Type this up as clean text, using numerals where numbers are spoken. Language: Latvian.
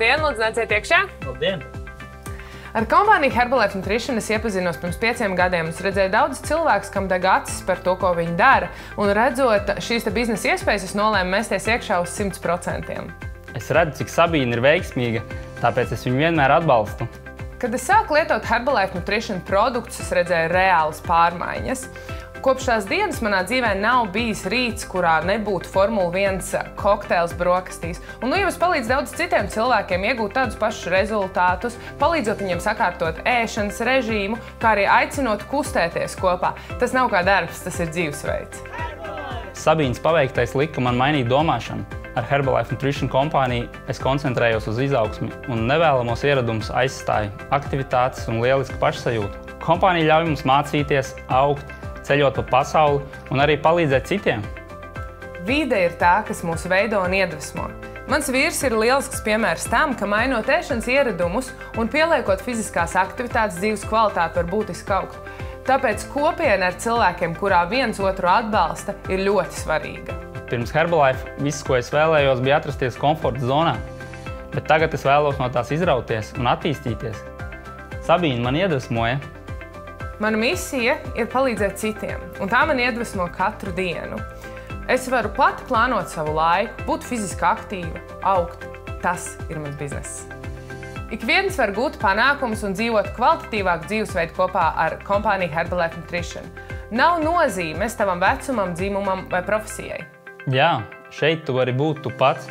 Labdien, lūdzu, nāciet iekšā. Labdien! Ar kompāniju Herbalife Nutrition es iepazinos pirms 5 gadiem. Es redzēju daudz cilvēkus, kam deg acis par to, ko viņi dara. Un redzot šīs biznesa iespējas, es nolēmu mesties iekšā uz 100%. Es redzu, cik Sabīna ir veiksmīga, tāpēc es viņu vienmēr atbalstu. Kad es sāku lietot Herbalife Nutrition produktus, es redzēju reālas pārmaiņas. Kopš tās dienas manā dzīvē nav bijis rīts, kurā nebūtu Formula 1 kokteils brokastīs. Un jums palīdz daudz citiem cilvēkiem iegūt tādus pašus rezultātus, palīdzot viņiem sakārtot ēšanas režīmu, kā arī aicinot kustēties kopā. Tas nav kā darbs, tas ir dzīvesveids. Sabīnas paveiktais lika man mainīt domāšanu. Ar Herbalife Nutrition kompāniju es koncentrējos uz izaugsmi un nevēlamos ieradumus aizstāju aktivitātes un lielisku pašsajūtu. Kompānija ļauj mums mācīties, augt, ceļot pa pasauli un arī palīdzēt citiem. Vide ir tā, kas mūs veido un iedvesmo. Mans vīrs ir lielisks piemērs tam, ka mainot ēšanas ieradumus un pieliekot fiziskās aktivitātes, dzīves kvalitāte var būtiski augt. Tāpēc kopiena ar cilvēkiem, kurā viens otru atbalsta, ir ļoti svarīga. Pirms Herbalife viss, ko es vēlējos, bija atrasties komforta zonā, bet tagad es vēlos no tās izrauties un attīstīties. Sabīna man iedvesmoja. Mana misija ir palīdzēt citiem, un tā man iedvesmo katru dienu. Es varu pati plānot savu laiku, būt fiziski aktīva, augt. Tas ir mans bizness. Ik viens var gūt panākumus un dzīvot kvalitatīvāku dzīvesveidu kopā ar kompāniju Herbalife Nutrition. Nav nozīmes tavam vecumam, dzimumam vai profesijai. Jā, šeit tu vari būt tu pats.